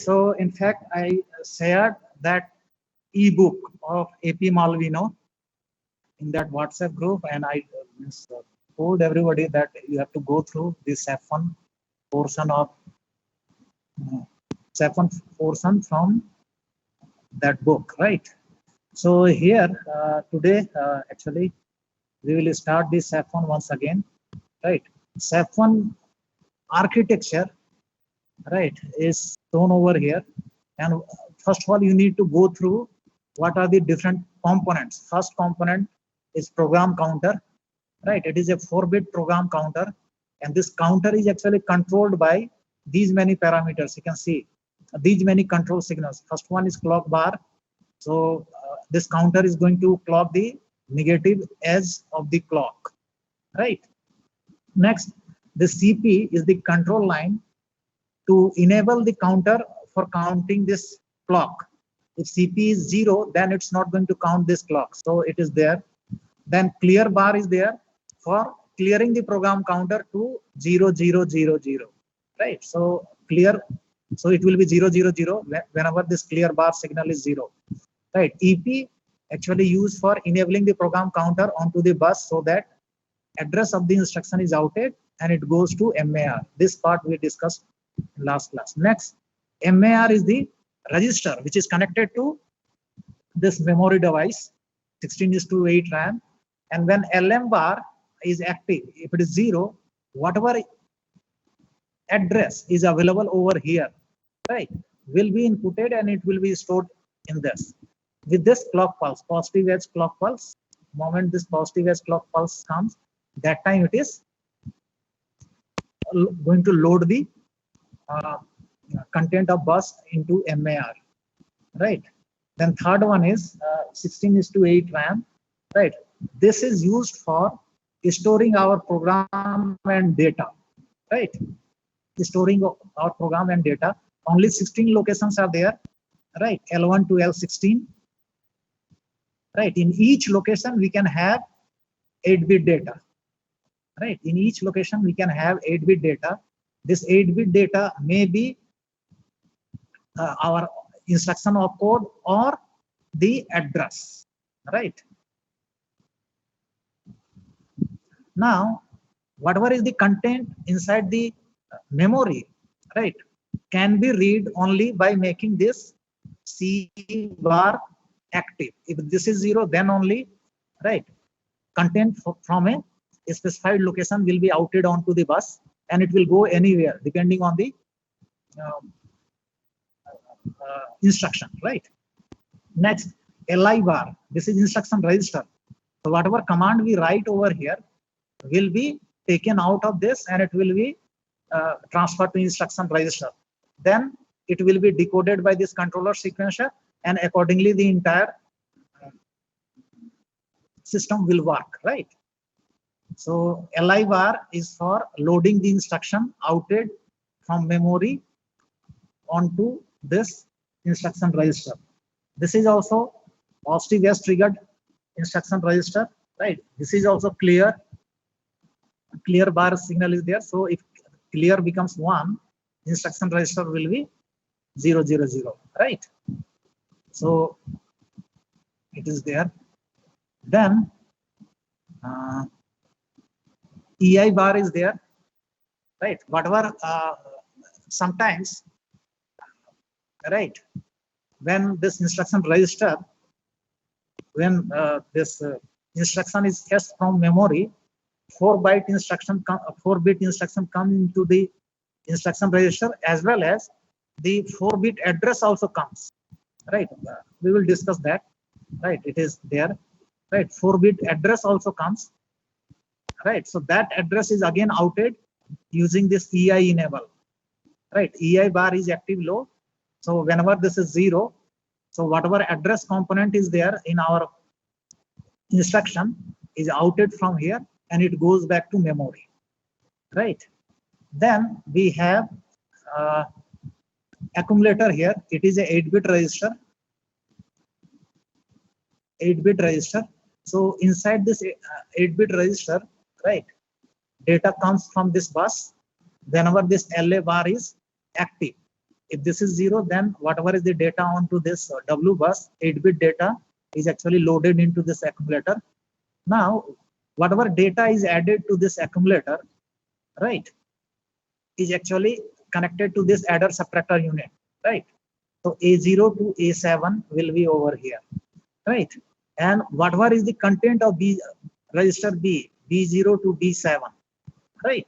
So in fact, I shared that ebook of AP Malvino in that WhatsApp group, and I told everybody that you have to go through this F1 portion of uh, F1 portion from that book, right? So here today, actually, we will start this F1 once again, right? F1 architecture, right, is shown over here. And first of all, you need to go through what are the different components. First component is program counter, right? It is a 4-bit program counter, and this counter is actually controlled by these many parameters. You can see these many control signals. First one is clock bar. So this counter is going to clock the negative edge of the clock, right? Next, the CP is the control line to enable the counter for counting this clock. If CP is 0, then it's not going to count this clock. So it is there. Then clear bar is there for clearing the program counter to 0, 0, 0, 0. Right. So clear. So it will be 0, 0, 0 whenever this clear bar signal is 0. Right. EP actually used for enabling the program counter onto the bus so that address of the instruction is outed and it goes to MAR. This part we discussed in last class. Next, MAR is the register which is connected to this memory device, 16:8 RAM. And when LM bar is active, if it is 0, whatever address is available over here, right, will be inputted and it will be stored in this. With this clock pulse, positive edge clock pulse, moment this positive edge clock pulse comes, that time it is going to load the content of bus into MAR, right? Then third one is 16:8 RAM, right? This is used for storing our program and data, right? Storing our program and data. Only 16 locations are there, right? L1 to L16, right? In each location we can have 8-bit data, right? In each location we can have 8-bit data. This 8-bit data may be our instruction opcode or the address, right? Now, whatever is the content inside the memory, right, can be read only by making this C bar active. If this is 0, then only, right, content from a specified location will be outed onto the bus and it will go anywhere depending on the instruction, right? Next, LI bar. This is instruction register. So whatever command we write over here will be taken out of this and it will be transferred to instruction register. Then it will be decoded by this controller sequencer and accordingly the entire system will work, right? So LI bar is for loading the instruction outed from memory onto this instruction register. This is also positive edge triggered instruction register, right? This is also clear bar signal is there. So if clear becomes 1, instruction register will be 0, 0, 0, right? So it is there. Then EI bar is there, right? Whatever sometimes, right, when this instruction register, when this instruction is fetched from memory, 4-bit instruction come into the instruction register as well as the 4-bit address also comes, right? We will discuss that, right? It is there, right? 4-bit address also comes, right? So that address is again outed using this EI enable, right? EI bar is active low. So whenever this is 0, so whatever address component is there in our instruction is outed from here and it goes back to memory, right? Then we have accumulator here. It is a 8-bit register. 8-bit register. So inside this 8-bit register, right, data comes from this bus whenever this LA bar is active. If this is 0, then whatever is the data onto this W bus, 8-bit data is actually loaded into this accumulator. Now, whatever data is added to this accumulator, right, is actually connected to this adder subtractor unit, right? So A0 to A7 will be over here, right? And whatever is the content of B register B, B0 to B7, right?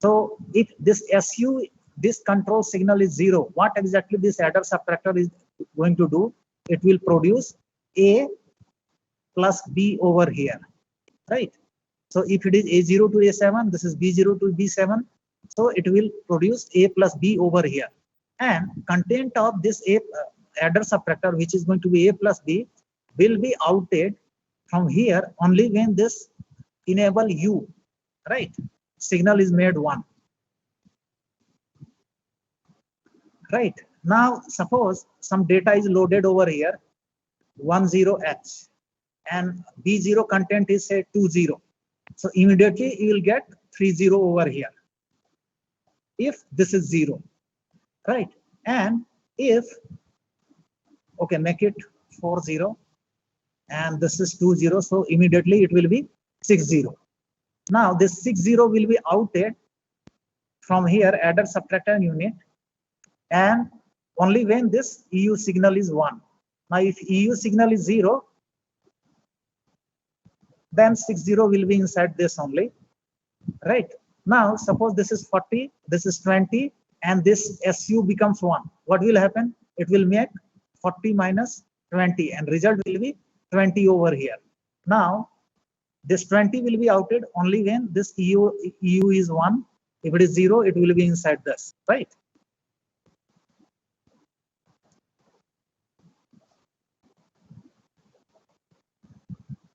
So if this SU, this control signal is 0, what exactly this adder subtractor is going to do? It will produce A plus B over here, right? So if it is A0 to A7, this is B0 to B7, so it will produce A plus B over here. And content of this A adder subtractor, which is going to be A plus B, will be outed from here only when this enable U, right, signal is made 1. Right. Now, suppose some data is loaded over here, 10H, and B0 content is say 20. So immediately you will get 30 over here, if this is 0, right? And if, okay, make it 40, and this is 20, so immediately it will be 60. Now this 60 will be outed from here, adder subtractor unit, and only when this EU signal is 1. Now if EU signal is 0, then 60 will be inside this only, right? Now suppose this is 40, this is 20, and this SU becomes 1. What will happen? It will make 40 minus 20, and result will be 20 over here. Now this 20 will be outed only when this EU is 1. If it is 0, it will be inside this, right?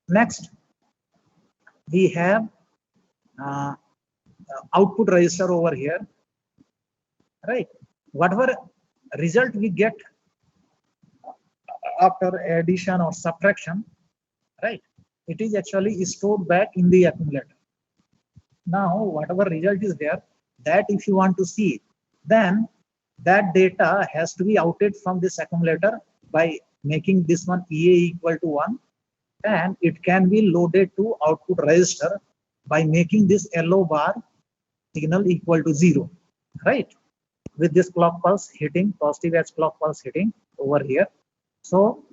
Next, we have output register over here, right? Whatever result we get after addition or subtraction, right, it is actually stored back in the accumulator. Now, whatever result is there, that if you want to see, then that data has to be outed from this accumulator by making this one EA equal to 1. And it can be loaded to output register by making this LO bar signal equal to 0, right? With this clock pulse hitting, positive edge clock pulse hitting over here. So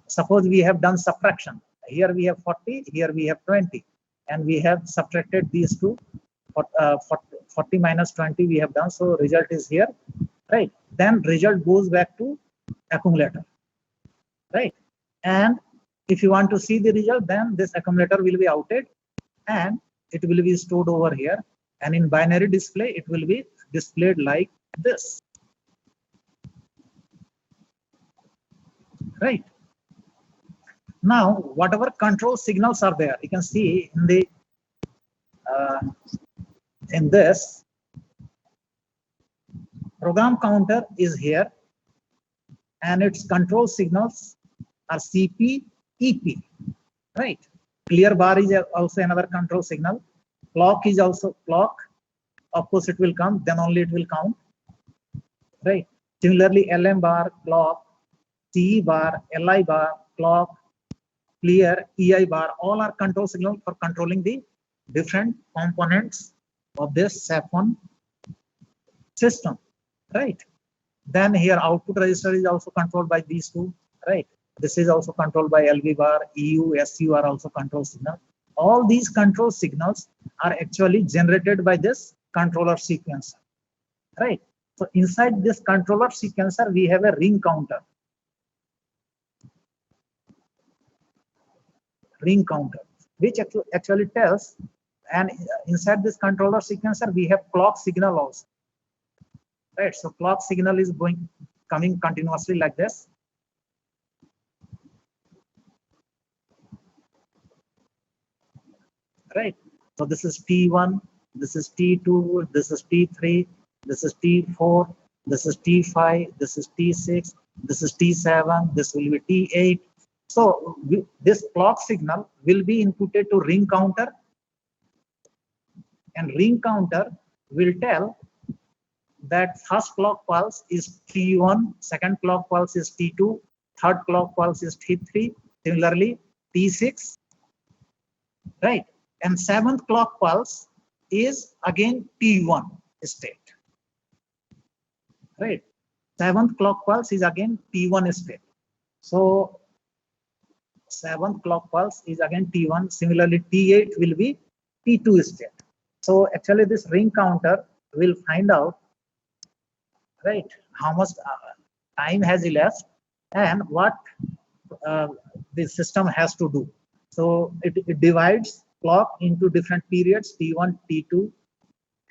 suppose we have done subtraction. Here we have 40, here we have 20, and we have subtracted these two. 40 minus 20 we have done, so result is here, right? Then result goes back to accumulator, right? And if you want to see the result, then this accumulator will be outed and it will be stored over here, and in binary display it will be displayed like this, right? Now whatever control signals are there, you can see in the in this program counter is here, and its control signals are CP, EP, right? Clear bar is also another control signal. Clock is also clock. Of course, it will come, then only it will count, right? Similarly, LM bar, clock, CE bar, LI bar, clock, clear, EI bar, all are control signals for controlling the different components of this SAP1 system, right? Then here output register is also controlled by these two, right? This is also controlled by LV bar, EU, SU are also control signal. All these control signals are actually generated by this controller sequencer, right? So inside this controller sequencer, we have a ring counter. Ring counter, which actually tells, and inside this controller sequencer, we have clock signal also, right? So clock signal is coming continuously like this. Right. So this is T1, this is T2, this is T3, this is T4, this is T5, this is T6, this is T7, this will be T8. So this clock signal will be inputted to ring counter, and ring counter will tell that first clock pulse is T1, second clock pulse is T2, third clock pulse is T3, similarly T6, right? And seventh clock pulse is again T1 state, right? Seventh clock pulse is again T1 state. So seventh clock pulse is again T1. Similarly, T8 will be T2 state. So actually this ring counter will find out, right, how much time has elapsed and what the system has to do. So it divides clock into different periods: T1, T2,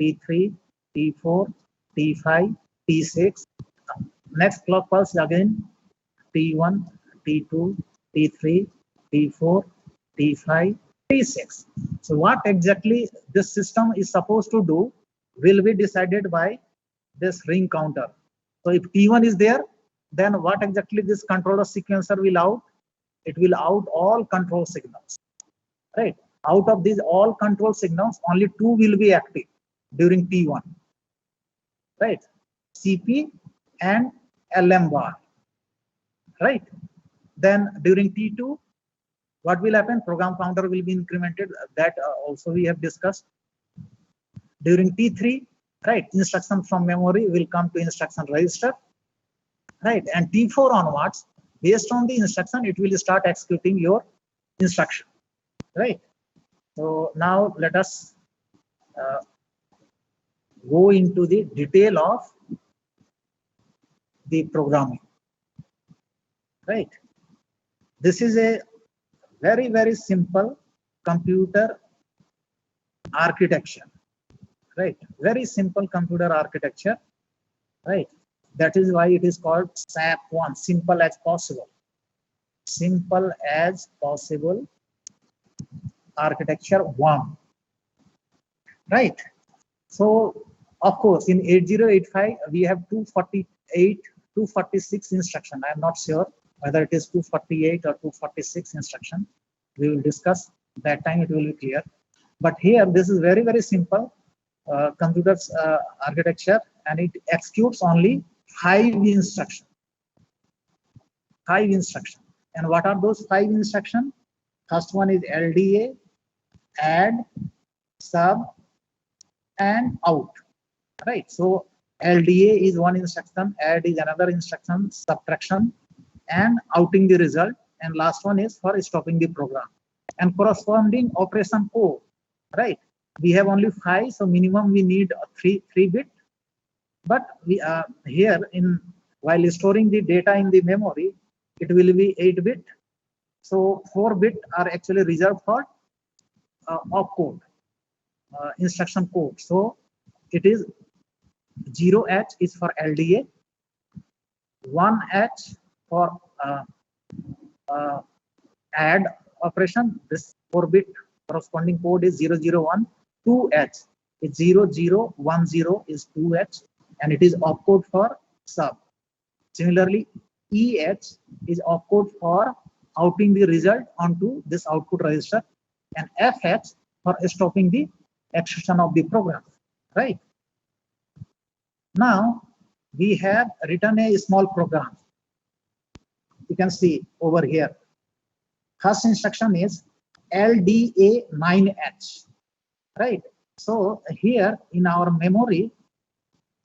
T3, T4, T5, T6. Next clock pulse again T1, T2, T3, T4, T5, T6. So what exactly this system is supposed to do will be decided by this ring counter. So if T1 is there, then what exactly this controller sequencer will out? It will out all control signals, right? Out of these all control signals, only two will be active during T1, right? CP and LM bar, right? Then during T2, what will happen? Program counter will be incremented. That also we have discussed. During T3, right, instruction from memory will come to instruction register, right? And T4 onwards, based on the instruction, it will start executing your instruction, right? So now let us go into the detail of the programming, right? This is a very, very simple computer architecture, right? Very simple computer architecture, right? That is why it is called SAP1, simple as possible. Simple as possible architecture 1, right? So of course in 8085 we have 248, 246 instruction. I am not sure whether it is 248 or 246 instruction. We will discuss that time, it will be clear. But here this is very, very simple computers architecture, and it executes only 5 instructions. 5 instructions. And what are those 5 instructions? First one is LDA, add, sub, and out, right? So LDA is one instruction, add is another instruction, subtraction and outing the result, and last one is for stopping the program. And corresponding operation code, right? We have only 5, so minimum we need 3 bit. But we here in while storing the data in the memory, it will be 8 bit. So 4 bit are actually reserved for opcode, instruction code. So it is 0H is for LDA, 1H for add operation. This 4 bit corresponding code is 001. 2H is 0010 is 2H, and it is opcode for sub. Similarly, EH is opcode for outing the result onto this output register, and FH for stopping the execution of the program, right? Now we have written a small program. You can see over here. First instruction is LDA9H, right? So here in our memory,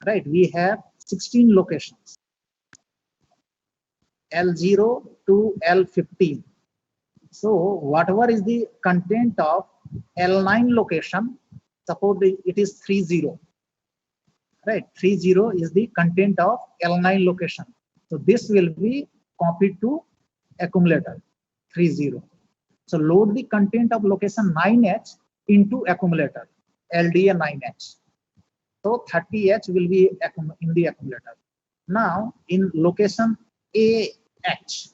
right, we have 16 locations, L0 to L15. So whatever is the content of L9 location, suppose it is 30, right? 30 is the content of L9 location. So this will be copied to accumulator 30. So load the content of location 9H into accumulator LDA 9H. So 30H will be in the accumulator. Now in location AH,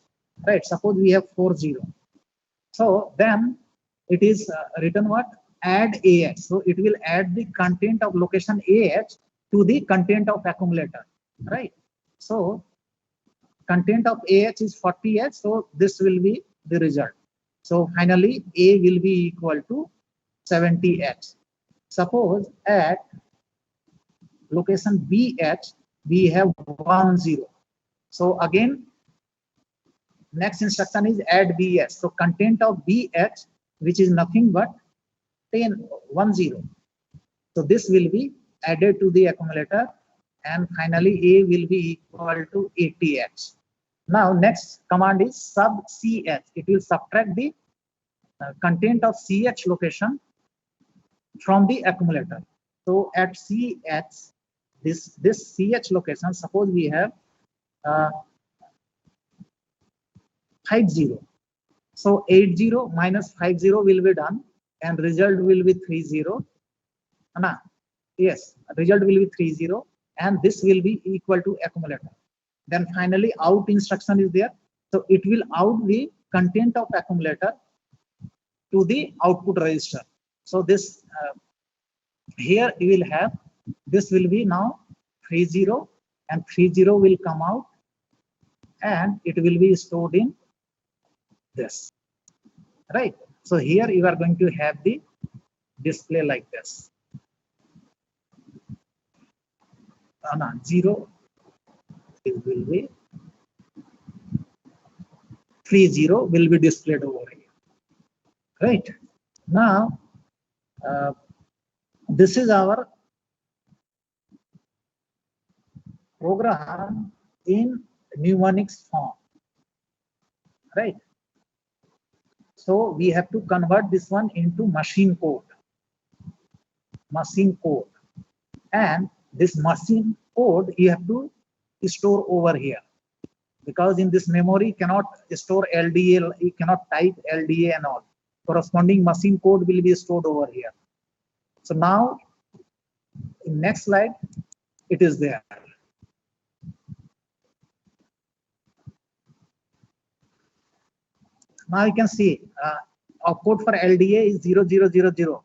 right? Suppose we have 40. So then it is written what? Add AH. So it will add the content of location AH to the content of accumulator, right? So content of AH is 40H. So this will be the result. So finally A will be equal to 70H. Suppose at location BH, we have 1 0. So again, next instruction is add BH. So content of BH, which is nothing but 1 0. So this will be added to the accumulator, and finally A will be equal to 80H. Now next command is sub CH. It will subtract the content of CH location from the accumulator. So at CH, this CH location, suppose we have 50. So 80 minus 50 will be done, and result will be 30. Yes, result will be 30, and this will be equal to accumulator. Then finally out instruction is there. So it will out the content of accumulator to the output register. So this here you will have, this will be now 30, and 30 will come out, and it will be stored in this, right? So here you are going to have the display like this. 0, it will be 30 will be displayed over here, right? Now this is our program in mnemonics form, right? So we have to convert this one into machine code, and this machine code you have to store over here, because in this memory cannot store LDA, you cannot type LDA and all. Corresponding machine code will be stored over here. So now in next slide it is there. Now you can see opcode for LDA is 0000.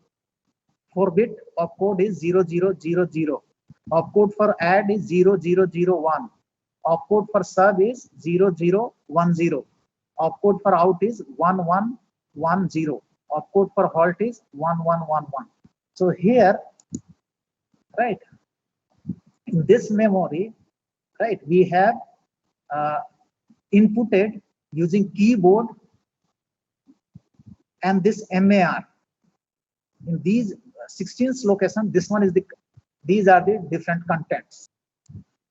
4-bit opcode is 0000. Opcode for add is 0001. Opcode for sub is 0010. Opcode for out is 1110. Opcode for halt is 1111. So here, right, in this memory, right, we have inputted using keyboard and this MAR. In these 16th location, this one is these are the different contents.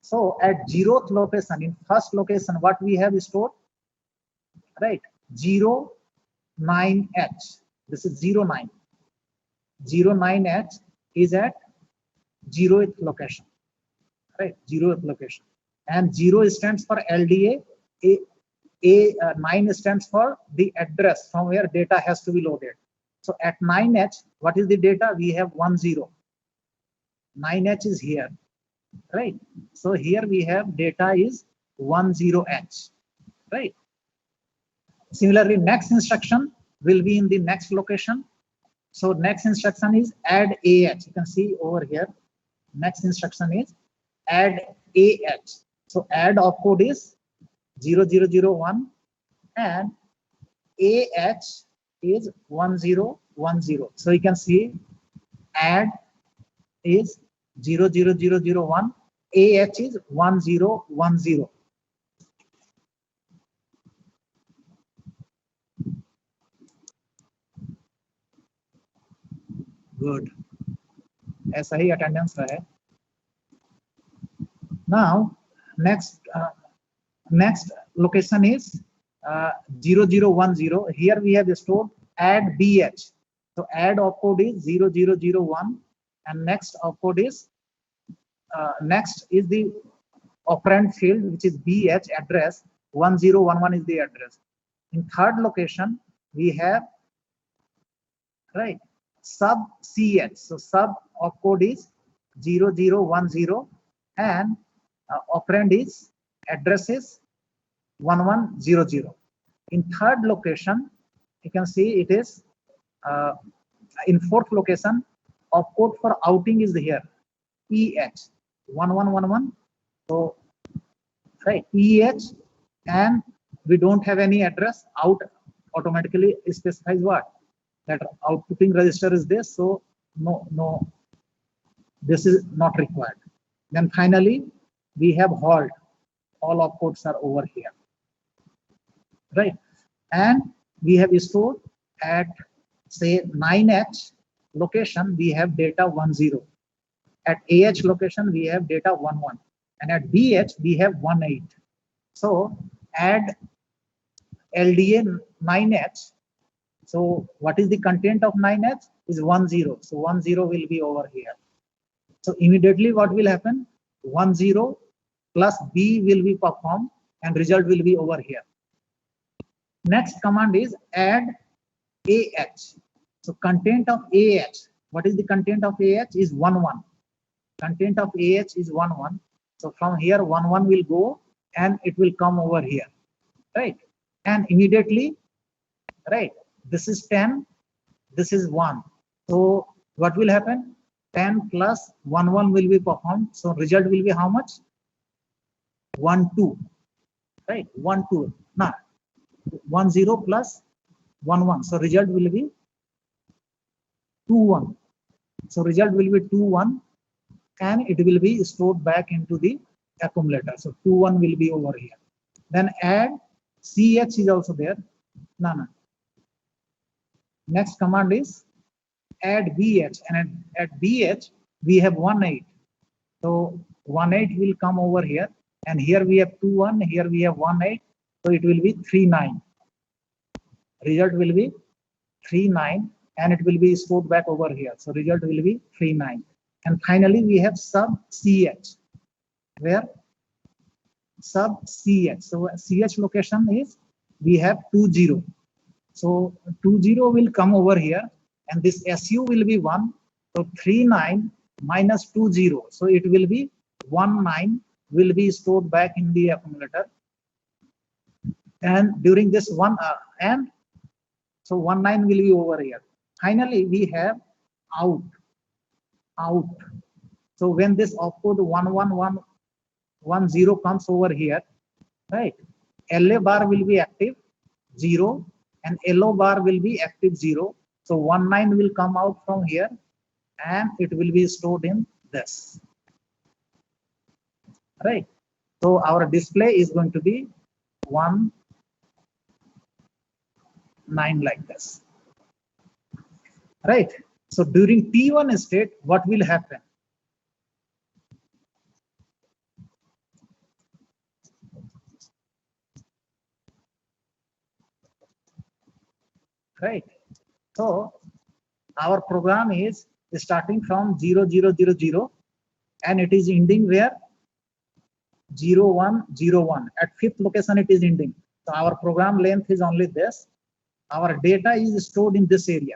So at 0th location, in first location, what we have stored, right, 09H. This is 09. 09H is at 0th location, right? 0th location, and 0 stands for LDA. A 9 stands for the address from where data has to be loaded. So at 9H, what is the data? We have 10. 9H is here, right? So here we have data is 10H, right? Similarly, next instruction will be in the next location. So next instruction is add AH. You can see over here. Next instruction is add AH. So add opcode is 0001 and AH is 1010. So you can see add is 00001, AH is 1010. Good. ऐसा ही attendance रहे. Now next location is 0010. Here we have stored add BH. So add opcode is 0001, and next opcode is next is the operand field, which is BH address. 1011 is the address. In third location we have, right, sub CH. So sub opcode is 0010, and operand is address is 1100. In third location, you can see it is in fourth location, opcode for outing is here, EH 1111. So right, EH, and we don't have any address. Out automatically specifies what, that outputting register is this. So no, this is not required. Then finally, we have halt. All opcodes are over here, right? And we have stored at say 9H location, we have data 10. At AH location, we have data 11. And at BH, we have 18. So add LDA 9H. So what is the content of 9H? Is 10. So 10 will be over here. So immediately what will happen? 10 plus B will be performed and result will be over here. Next command is add AH. So content of AH. What is the content of AH? Is 11. Content of AH is 11. So from here 11 will go and it will come over here, right? And immediately, right? This is 10. This is 1. So what will happen? 10 plus 11 will be performed. So result will be how much? 1 2, right? 1 2. Now 10 plus 11. So result will be 2 1. So result will be 2 1, and it will be stored back into the accumulator. So 2 1 will be over here. Then add CH is also there. No. Next command is add BH, and at BH we have 18. So 18 will come over here, and here we have 2 1, here we have 18. So it will be 3 9. Result will be 3 9, and it will be stored back over here. So result will be 3 9. And finally we have sub CH, where sub CH. So CH location is we have 20. So 20 will come over here, and this SU will be 1. So 3 9 minus 20. So it will be 1 9 will be stored back in the accumulator. And during this and so 1 9 will be over here. Finally, we have out. So when this opcode 11110 comes over here, right? LA bar will be active 0 and LO bar will be active 0. So 19 will come out from here and it will be stored in this, right? So our display is going to be 19 like this, right? So during T1 state, what will happen? Right. So our program is starting from 0 0 0 0 and it is ending where 0 1 0 1. At fifth location it is ending. So our program length is only this. Our data is stored in this area.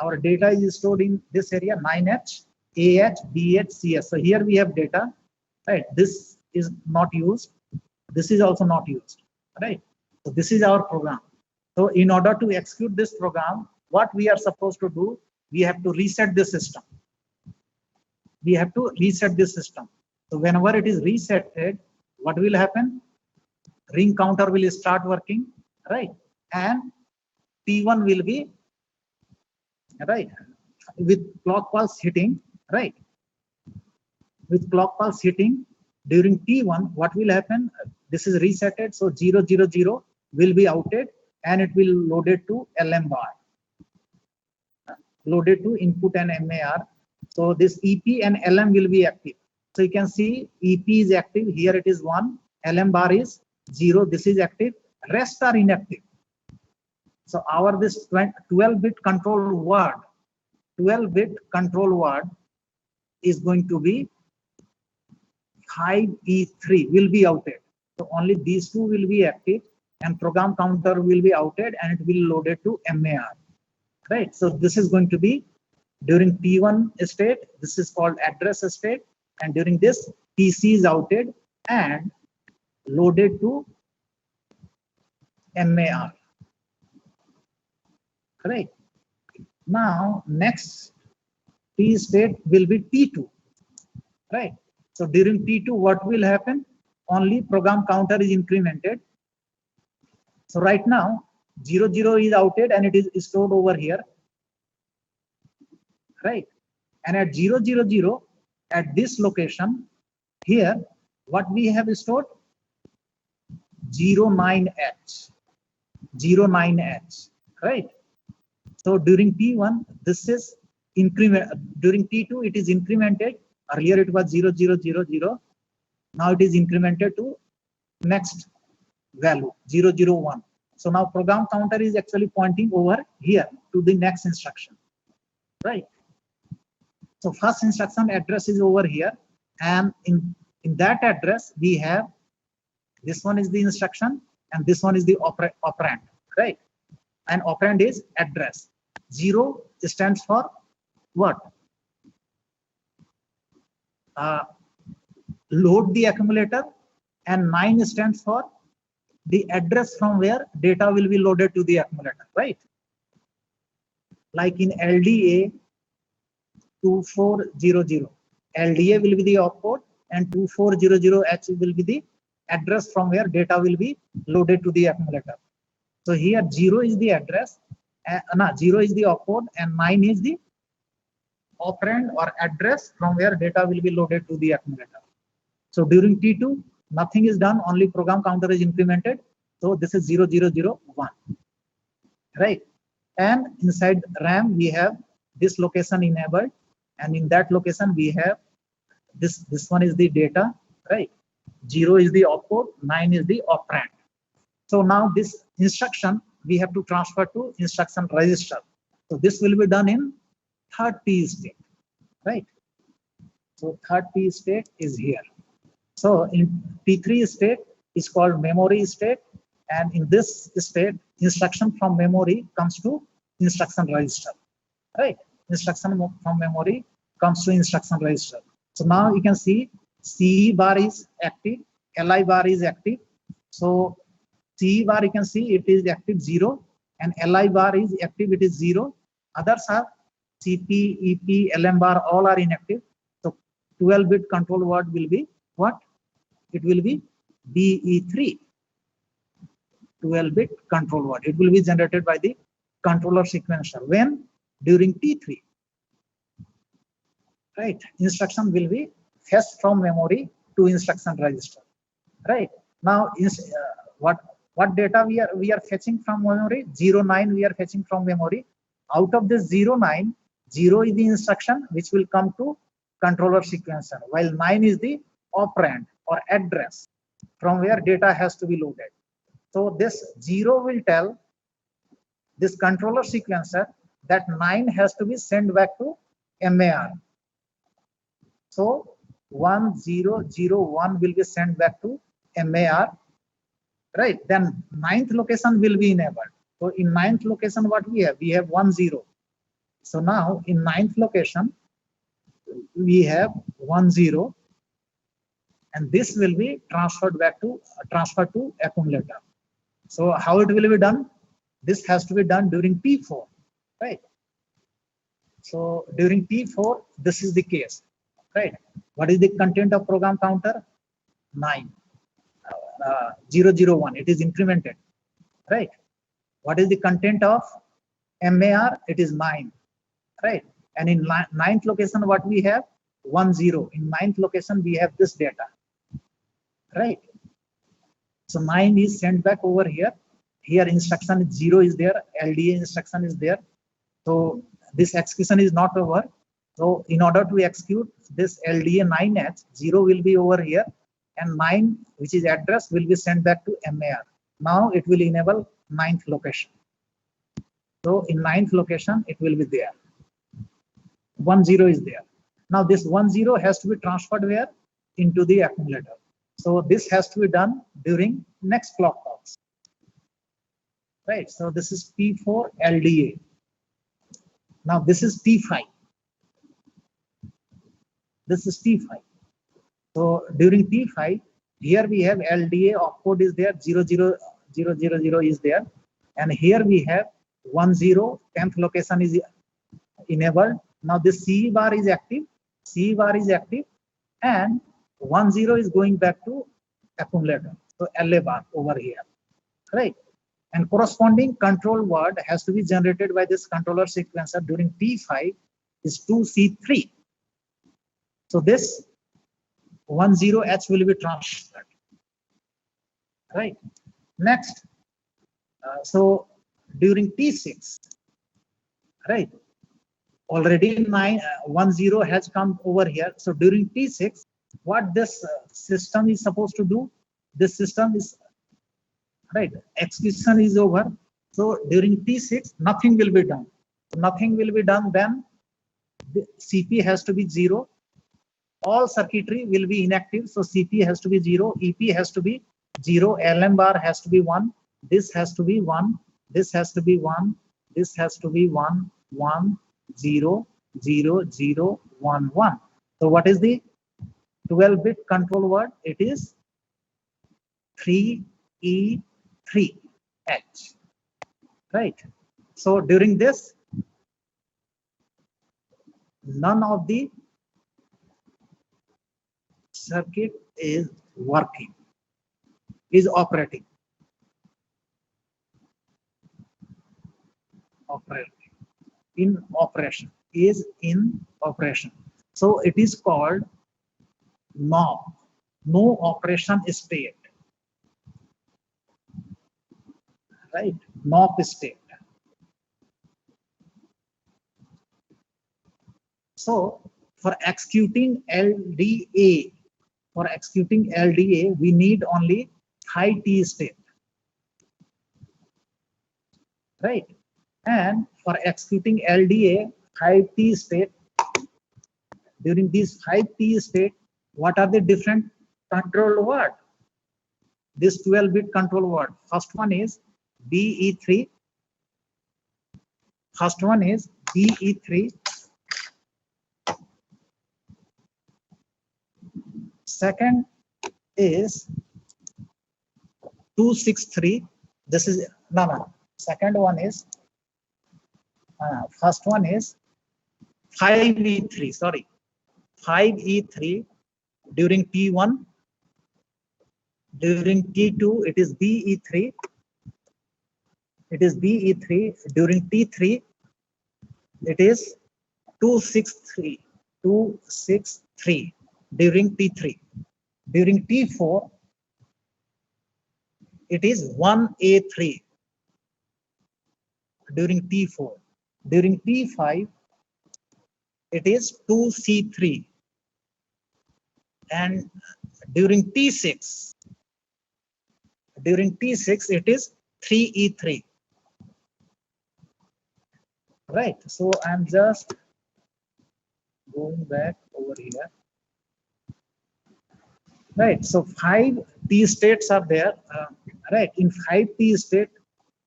Our data is stored in this area, 9H, AH, BH, CS. So here we have data, right? This is not used. This is also not used, right? So this is our program. So in order to execute this program, what we are supposed to do, we have to reset the system. We have to reset the system. So whenever it is resetted, what will happen? Ring counter will start working, right? And T1 will be, right, with clock pulse hitting, right? With clock pulse hitting during T1, what will happen? This is resetted, so 0 0 0 will be outed and it will loaded to LM bar, loaded to input and MAR. So this EP and LM will be active. So you can see EP is active, here it is 1, LM bar is 0, this is active, rest are inactive. So our this 12-bit control word, 12-bit control word is going to be 5E3 will be outed. So only these two will be active and program counter will be outed and it will loaded to MAR, right? So this is going to be during P1 state, this is called address state, and during this PC is outed and loaded to MAR, right? Now next T state will be T2, right? So during T2 what will happen? Only program counter is incremented. So right now 0 0 is outed and it is stored over here, right? And at 0 0 0 at this location here, what we have stored? 09H, 09H, right? So during T1, this is increment. During T2, it is incremented. Earlier it was 0000. Now it is incremented to next value 001. So now program counter is actually pointing over here to the next instruction, right? So first instruction address is over here, and in that address we have this one is the instruction and this one is the operand, right? And operand is address. 0 stands for what? Load the accumulator, and 9 stands for the address from where data will be loaded to the accumulator, right? Like in LDA 2400, LDA will be the opcode and 2400H will be the address from where data will be loaded to the accumulator. So here 0 is the address, 0 is the opcode, and 9 is the operand or address from where data will be loaded to the accumulator. So during T2, nothing is done, only program counter is incremented. So this is 0001, right? And inside RAM we have this location enabled, and in that location we have this one is the data, right? 0 is the opcode, 9 is the operand. So now this instruction we have to transfer to instruction register. So this will be done in third T state, right? So third T state is here. So in T3 state is called memory state, and in this state instruction from memory comes to instruction register, right? Instruction from memory comes to instruction register. So now you can see CE bar is active, LI bar is active. So CE bar you can see it is active 0, and LI bar is active, it is 0. Others are CP, EP, LM bar, all are inactive. So 12-bit control word will be what? It will be BE3. 12-bit control word. It will be generated by the controller sequencer. When? During T3. Right? Instruction will be fetched from memory to instruction register. Right? Now, what data we are fetching from memory? 09 we are fetching from memory. Out of this 09, 0 is the instruction which will come to controller sequencer, while 9 is the operand or address from where data has to be loaded. So this 0 will tell this controller sequencer that 9 has to be sent back to MAR. So 1001 will be sent back to MAR, right? Then 9th location will be enabled. So in 9th location what we have? We have 10. So now in 9th location we have 10, and this will be transferred to accumulator. So how it will be done? This has to be done during T4, right? So during T4, this is the case, right? What is the content of program counter? 9, 001. It is incremented, right? What is the content of MAR? It is 9, right? And in 9th location, what we have? 10. In 9th location, we have this data, right? So 9 is sent back over here. Here instruction 0 is there, LDA instruction is there. So this execution is not over. So in order to execute this LDA 9H, 0 will be over here, and 9, which is address, will be sent back to MAR. Now it will enable 9th location. So in 9th location, it will be there. 10 is there. Now this 10 has to be transferred where? Into the accumulator. So this has to be done during next clock pulse. Right. So this is P4 LDA. Now this is P5. This is P5. So during P5, here we have LDA opcode is there, 00000 is there, and here we have 10, 10th location is enabled. Now this CE bar is active, and 10 is going back to accumulator. So LA bar over here, right? And corresponding control word has to be generated by this controller sequencer during T5 is 2C3. So this 10H will be transferred, right? Next, so during T6, right? Already 10 has come over here. So during T6, what this system is supposed to do? This system is, right, execution is over. So during T6, nothing will be done. Nothing will be done. Then the CP has to be 0. All circuitry will be inactive. So CP has to be 0. EP has to be 0. LM bar has to be 1. This has to be 1. This has to be 1. This has to be 1, 1, 0, 0, 0, 1, 1. So what is the 12-bit control word? It is 3E3H, right? So during this, none of the circuit is working, is operating, in operation, is in operation. So it is called no operation state, right? NOP state. So for executing LDA, we need only high T state, right? And for executing LDA, high T state, during this high T state, what are the different control word? This 12-bit control word. First one is BE3. First one is BE3. Second is 263. This is no. Second one is first one is 5E3. Sorry, 5E3 during T1. During T2, it is BE3. It is BE3. During T3, it is 263. 263 during T3. During T4, it is 1A3 during T4. During T5, it is 2C3. And during T6, it is 3E3. Right. So I'm just going back over here. Right. So 5 T states are there. Right. In 5 T state,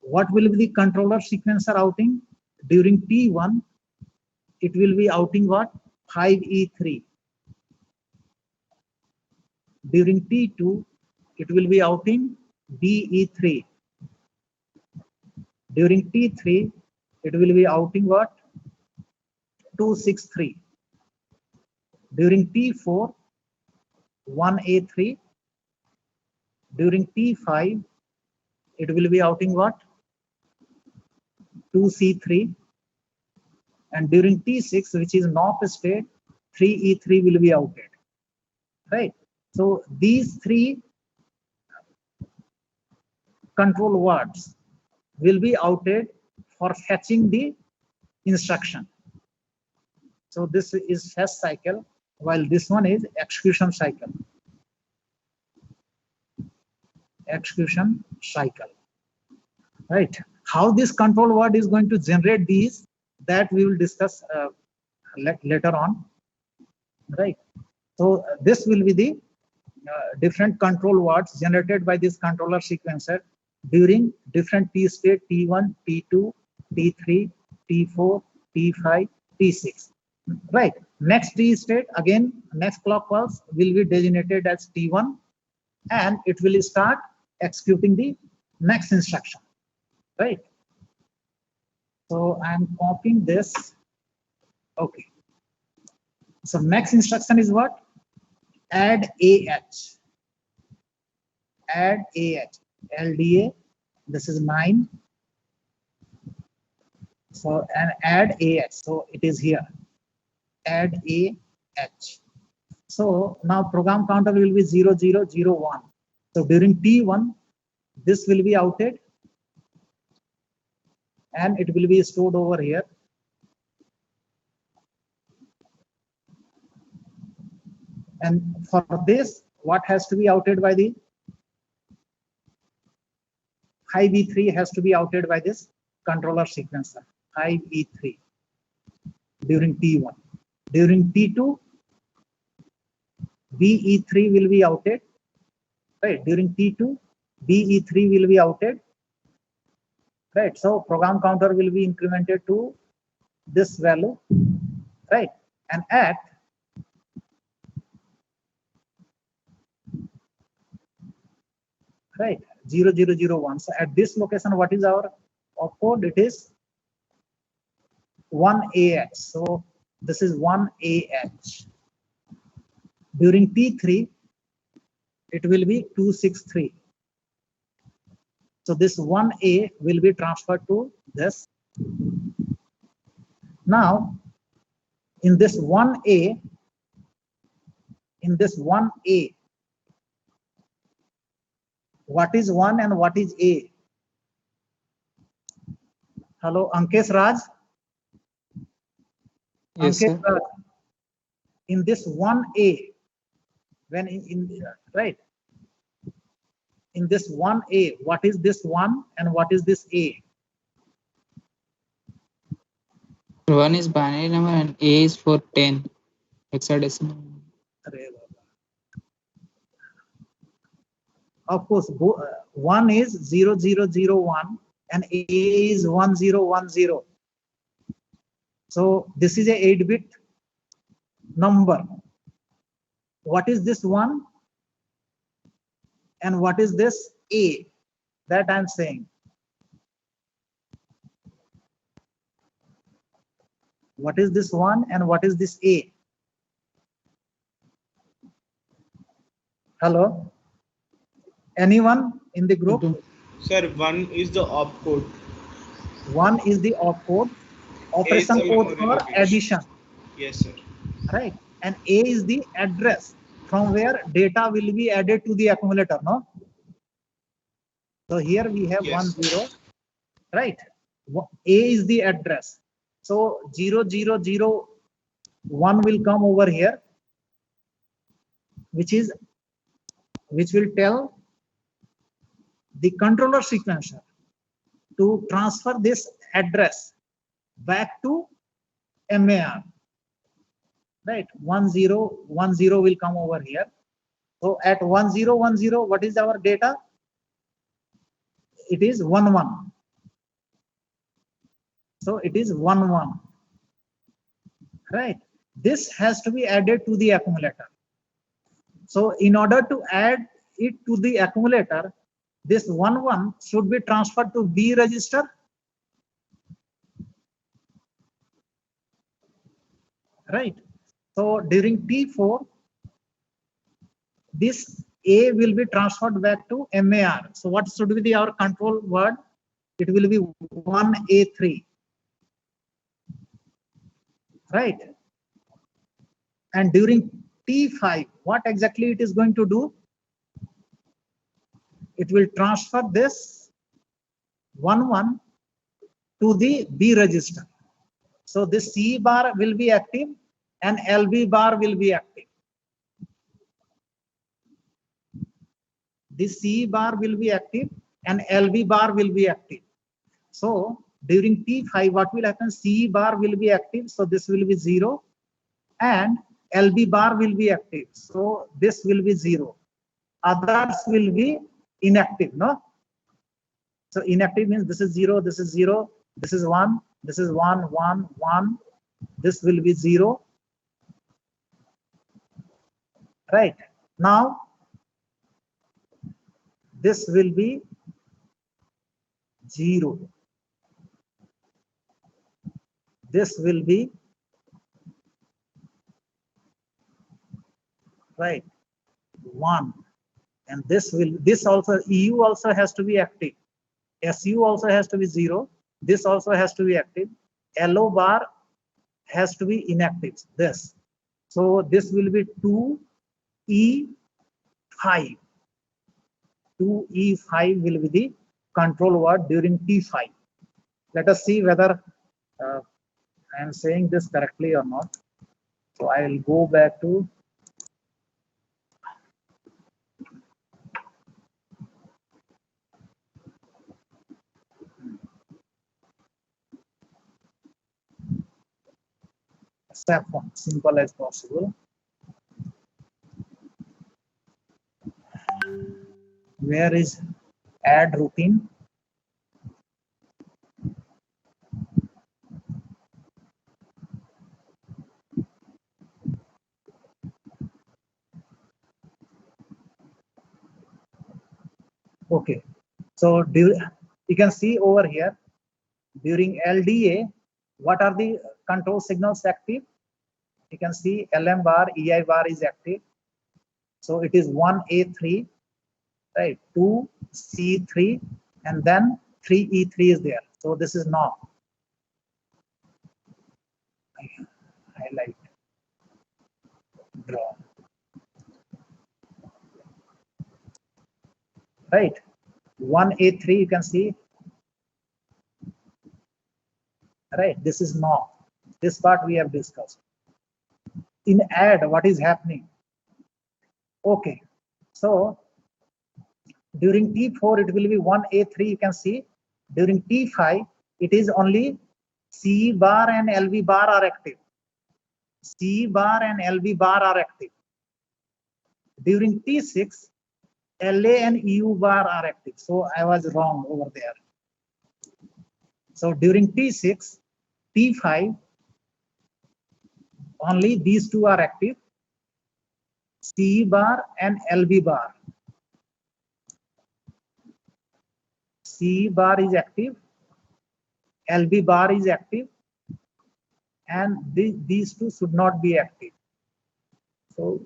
what will be the controller sequencer outing? During T1, it will be outing what? 5E3. During T2, it will be outing BE3. During T3, it will be outing what? 263. During T4, 1A3. During T5, it will be outing what? 2C3. And during T6, which is NOP state, 3E3 will be outed. Right. So these three control words will be outed for fetching the instruction. So this is fetch cycle, while this one is execution cycle. Execution cycle. Right. How this control word is going to generate these, that we will discuss later on. Right. So this will be the different control words generated by this controller sequencer during different T state, T1, T2, T3, T4, T5, T6. Right. Next T state, again, next clock pulse will be designated as T1, and it will start executing the next instruction. Right. So I'm copying this. Okay. So next instruction is what? Add AH. Add AH. LDA. This is 9. So and add AH. So it is here. Add AH. So now program counter will be 0001. So during T1, this will be outed and it will be stored over here. And for this, what has to be outed by the high V3 has to be outed by this controller sequencer, high V3 during T1. During T2, BE3 will be outed, right? During T2, BE3 will be outed, right? So program counter will be incremented to this value, right? And at right 0001. So at this location, what is our opcode? It is 1AH. So this is 1AH. During T3, it will be 263. So this 1A will be transferred to this. Now, in this 1A, what is 1 and what is A? Hello, Ankesh Raj? Yes, Ankesh sir. Raj. In this 1A, when right, in this 1A, what is this 1 and what is this A? One is binary number and A is for 10 hexadecimal. Of course, 1 is 0001 and A is 1010. So this is a 8-bit number. What is this 1 and what is this A? That I'm saying. What is this 1 and what is this A? Hello? Anyone in the group? Sir, 1 is the opcode. 1 is the opcode, A is operation the code memory for location. addition, Yes, sir. right? And A is the address from where data will be added to the accumulator, no? So here we have Yes. 10, right? A is the address. So 0001 will come over here, which will tell the controller sequencer to transfer this address back to MAR, right? 1010 will come over here. So at 1010, what is our data? It is 11. So it is 11, right? This has to be added to the accumulator. So in order to add it to the accumulator, this 11 should be transferred to B register, right? So during T4, this A will be transferred back to MAR. So what should be our control word? It will be 1A3, right? And during T5, what exactly it is going to do? It will transfer this 11 to the B register. So this C bar will be active and LB bar will be active. This C bar will be active and LB bar will be active. So during T5, what will happen? C bar will be active, so this will be 0, and LB bar will be active, so this will be 0. Others will be inactive, no? So inactive means this is 0, this is 0, this is 1, this is 1, 1, 1, this will be 0. Right. Now, this will be 0. This will be, right, 1. And this also, EU also has to be active. SU also has to be 0. This also has to be active. LO bar has to be inactive. This. So this will be 2E5. 2E5 will be the control word during T5. Let us see whether I am saying this correctly or not. So I will go back to step 1, simple as possible. Where is add routine? Okay, so you can see over here during LDA, what are the control signals active? You can see LM bar, EI bar is active. So it is 1A3, right? 2C3, and then 3E3 is there. So this is now. Highlight, draw. Right? 1A3, you can see. Right? This is now. This part we have discussed. In add, what is happening? Okay. So during T4, it will be 1A3, you can see. During T5, it is only C bar and LV bar are active. C bar and LV bar are active. During T6, LA and EU bar are active. So I was wrong over there. So during T6, T5, only these two are active, C bar and LV bar. C bar is active, LV bar is active, and these two should not be active. So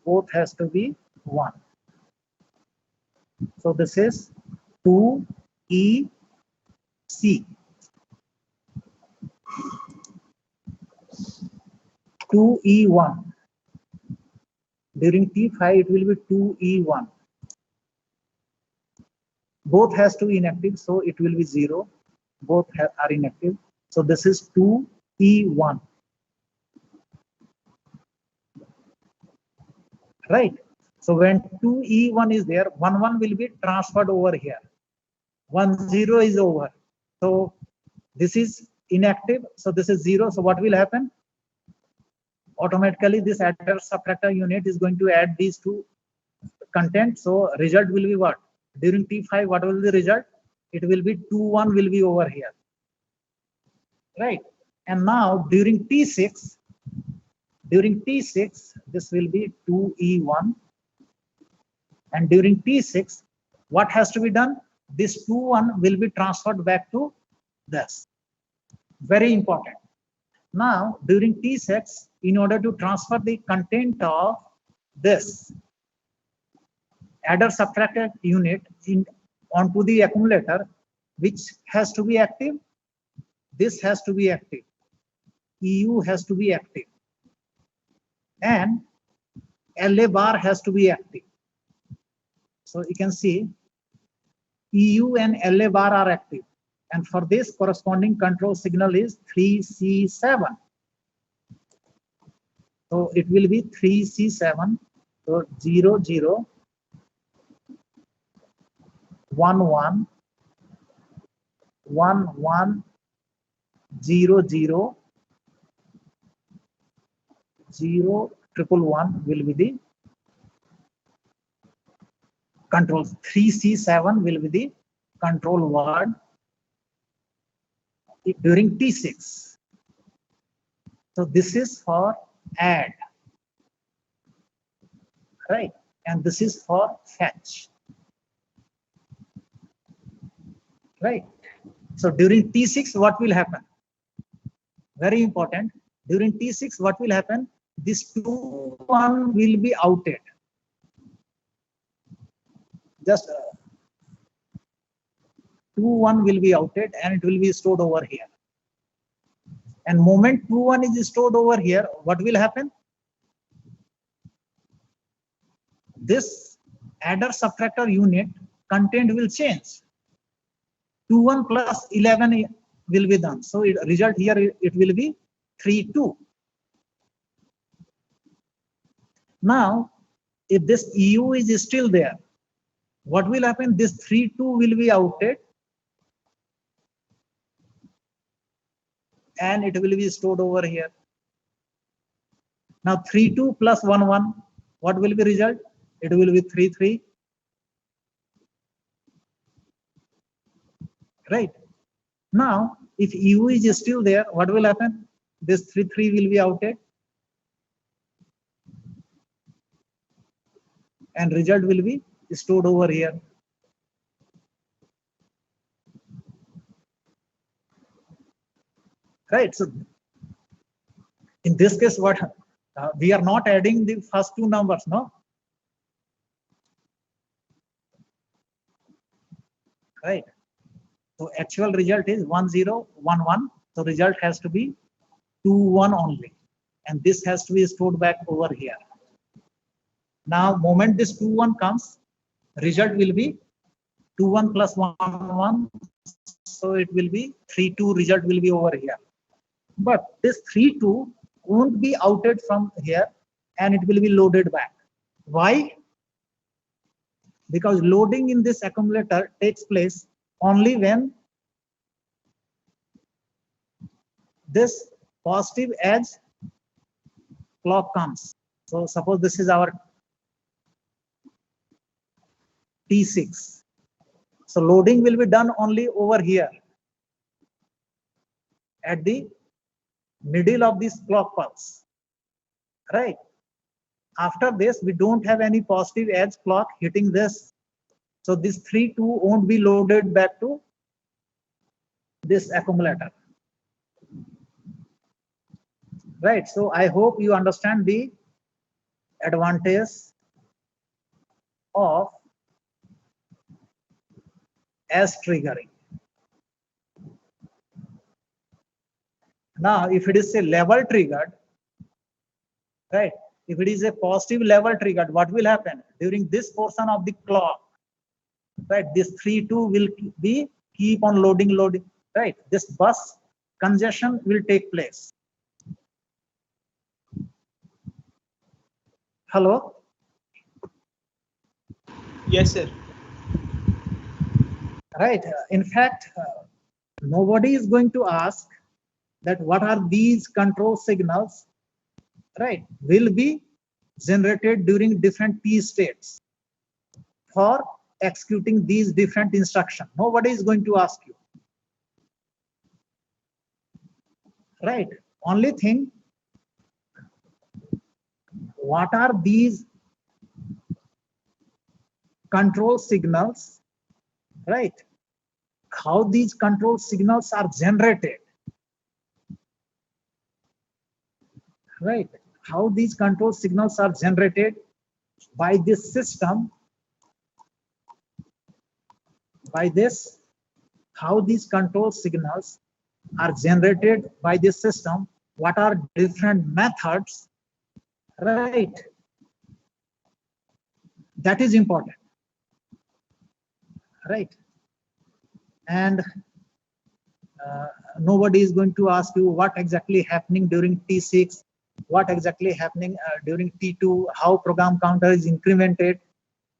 both has to be 1. So this is 2EC. 2E1. During T5, it will be 2E1. Both has to be inactive, so it will be 0. Both are inactive. So this is 2E1. Right? So when 2E1 is there, 1 will be transferred over here. 10 is over. So this is inactive. So this is 0. So what will happen? Automatically this adder subtractor unit is going to add these two content. So result will be what? During T5, what will be the result? It will be 2-1 will be over here. Right? And now during T6, this will be 2E1. And during T6, what has to be done? This 2-1 will be transferred back to this. Very important. Now, during T6, in order to transfer the content of this adder subtractor unit onto the accumulator, which has to be active? This has to be active. EU has to be active. And LA bar has to be active. So you can see EU and LA bar are active. And for this corresponding control signal is 3C7. So it will be 3C7. So 0, 0, 1, 1, 1, 1, 0, 0, 0, 1, 1 will be the control. 3C7 will be the control word during T6. So this is for add, right? And this is for fetch, right? So during T6, what will happen? Very important. During T6, what will happen? This 2-1 will be outed. Just 2-1 will be outed and it will be stored over here. And moment 2-1 is stored over here, what will happen? this adder subtractor unit content will change. 21 plus 11 will be done. So result here it will be 32. Now, if this EU is still there, what will happen? This 32 will be outed and it will be stored over here. Now 32 plus 11, what will be result? It will be 33. Right. Now, if EU is still there, what will happen? This 33 will be outed and result will be stored over here. Right. So in this case, what we are not adding the first two numbers, no? Right. So actual result is 1011. So result has to be 21 only, and this has to be stored back over here. Now, moment this 21 comes, result will be 21 plus 11. So it will be 32. Result will be over here. But this 32 won't be outed from here, and it will be loaded back. Why? Because loading in this accumulator takes place only when this positive edge clock comes. So suppose this is our T6. So loading will be done only over here at the middle of this clock pulse, right? After this, we don't have any positive edge clock hitting this. So this 32 won't be loaded back to this accumulator. Right. So I hope you understand the advantage of edge triggering. Now, if it is a level triggered, right? If it is a positive level triggered, what will happen? During this portion of the clock, right, this 32 will be keep on loading, right? This bus congestion will take place. Hello? Yes, sir. Right. In fact, nobody is going to ask that what are these control signals, right, will be generated during different T states for executing these different instructions. Nobody is going to ask you. Right. Only thing, what are these control signals, right? How these control signals are generated, right? How these control signals are generated by this system, by this, how these control signals are generated by this system, what are different methods, right? That is important, right? And nobody is going to ask you what exactly happening during T6, what exactly happening during T2, how program counter is incremented.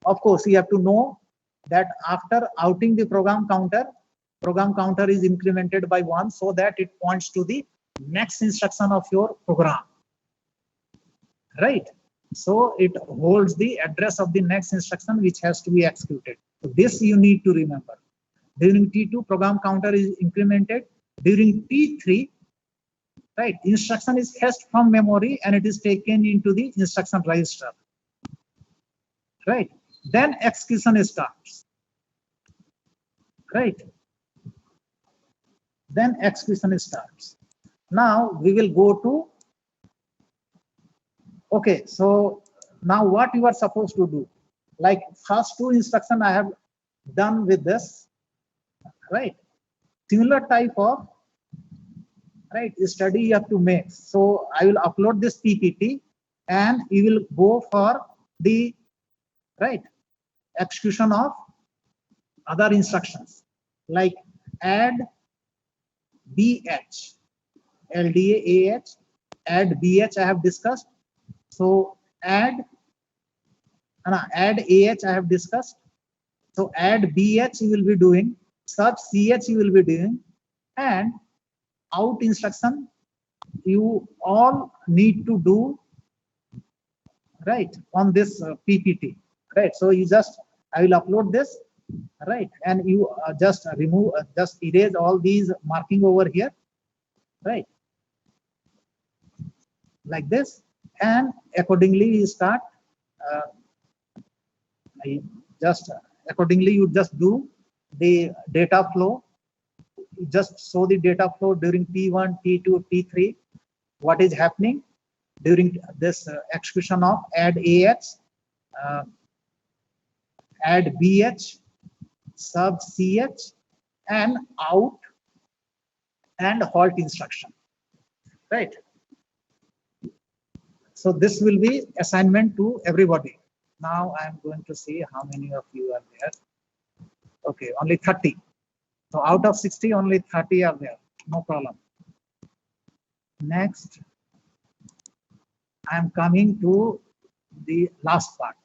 Of course, you have to know that after outing the program counter is incremented by 1 so that it points to the next instruction of your program, right? So it holds the address of the next instruction which has to be executed. So this you need to remember. During T2, program counter is incremented. During T3, right, instruction is fetched from memory and it is taken into the instruction register, right? Then execution starts, right? Then execution starts. Now we will go to, okay, so now what you are supposed to do? Like first two instruction I have done with this, right? Similar type of, right, study you have to make. So I will upload this PPT and you will go for the right? Execution of other instructions like add BH, LDA AH, add BH I have discussed. So add AH I have discussed. So add BH you will be doing, sub CH you will be doing, and out instruction you all need to do, right, on this PPT, right? So you just, I will upload this, right, and you just remove, just erase all these marking over here, right, like this, and accordingly you start. Uh, Accordingly you just do the data flow. You just show the data flow during T1, T2, T3. What is happening during this execution of add AH, add BH, sub CH, and out and halt instruction, right? So this will be assignment to everybody. Now I am going to see how many of you are there. Okay, only 30. So out of 60, only 30 are there. No problem. Next, I am coming to the last part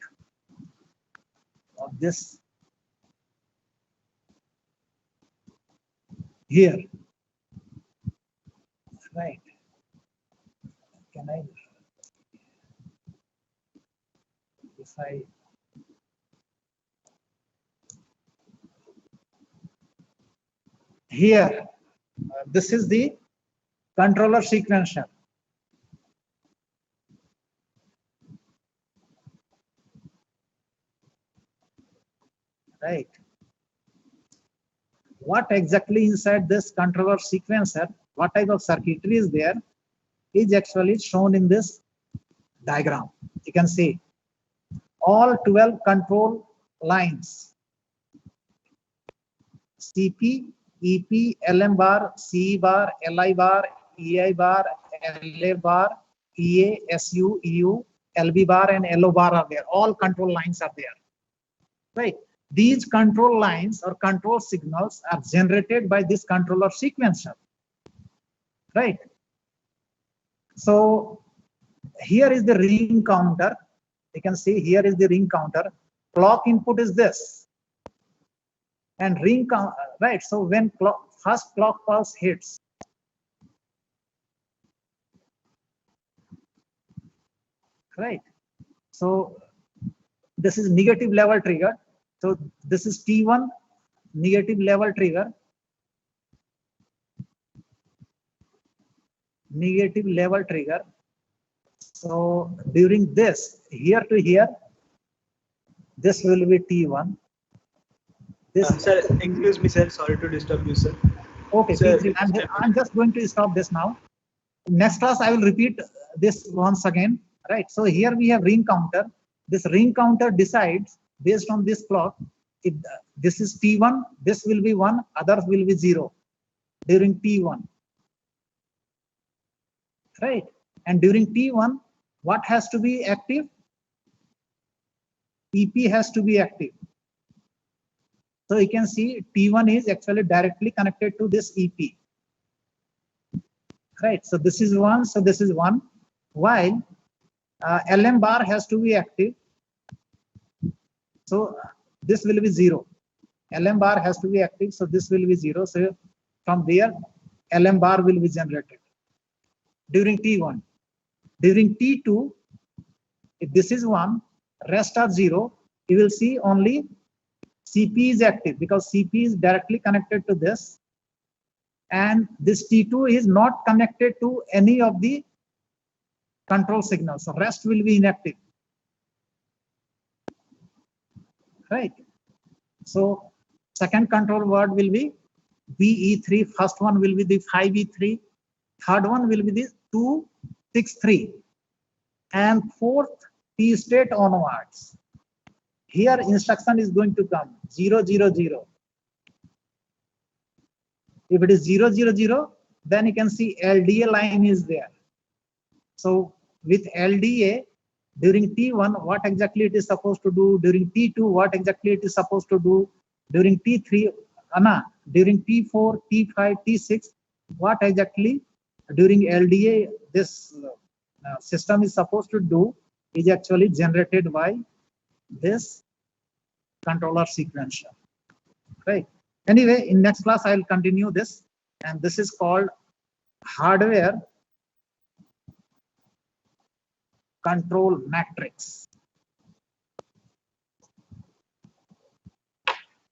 of this. Here, right? Can I? If I here, this is the controller sequential, right? What exactly inside this controller sequencer, what type of circuitry is there, is actually shown in this diagram. You can see all 12 control lines, CP, EP, LM bar, CE bar, LI bar, EI bar, LA bar, EA, SU, EU, LB bar, and LO bar are there. All control lines are there, right? These control lines or control signals are generated by this controller sequencer, right? So here is the ring counter. You can see here is the ring counter. Clock input is this, and ring count, right? So when first clock pulse hits, right? So this is negative level trigger. So this is T1, negative level trigger. Negative level trigger. So during this, here to here, this will be T1. This Sir, excuse me, sir. Sorry to disturb you, sir. okay, Sir, I'm just going to stop this now. Next class, I will repeat this once again, right? So here we have ring counter. This ring counter decides based on this clock. If this is T1, this will be 1, others will be 0 during T1, right? And during T1, what has to be active? EP has to be active. So you can see T1 is actually directly connected to this EP, right? So this is 1, so this is 1, while LM bar has to be active. So this will be 0. LM bar has to be active, so this will be 0. So from there, LM bar will be generated during T1. During T2, if this is 1, rest are 0, you will see only CP is active because CP is directly connected to this, and this T2 is not connected to any of the control signals. So rest will be inactive, right? So second control word will be VE3. First one will be the 5E3. Third one will be the 263, and fourth T state onwards. Here instruction is going to come 0, 0, 0. If it is 0, 0, 0, then you can see LDA line is there. So with LDA, During T1, what exactly it is supposed to do? During T2, what exactly it is supposed to do? During T3, during T4, T5, T6, what exactly during LDA this system is supposed to do is actually generated by this controller sequential, right? Anyway, in next class I will continue this, and this is called hardware control matrix.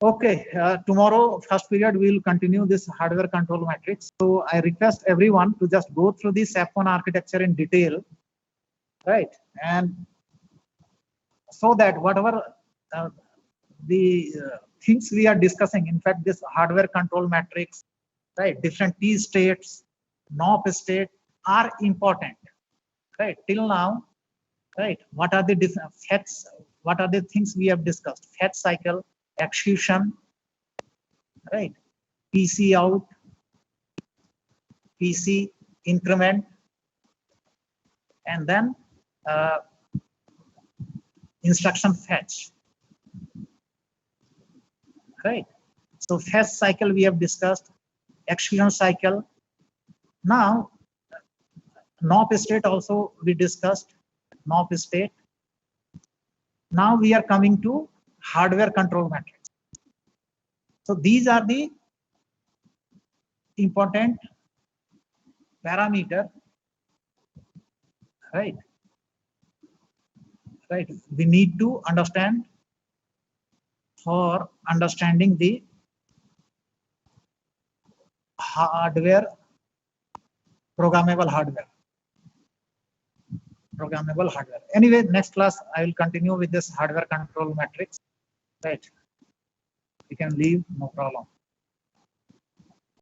Okay, tomorrow first period we will continue this hardware control matrix. So I request everyone to just go through the SAP1 architecture in detail, right? And so that whatever the things we are discussing, in fact, this hardware control matrix, right? Different T states, NOP state are important, right? Till now, right? What are the different fetch? What are the things we have discussed? Fetch cycle, execution, right? PC out, PC increment, and then instruction fetch, right? So fetch cycle we have discussed, execution cycle. Now NOP state also we discussed, NOP state. Now we are coming to hardware control matrix. So these are the important parameter, right? Right. We need to understand for understanding the hardware, programmable hardware. Anyway, next class I will continue with this hardware control matrix, right? You can leave, no problem.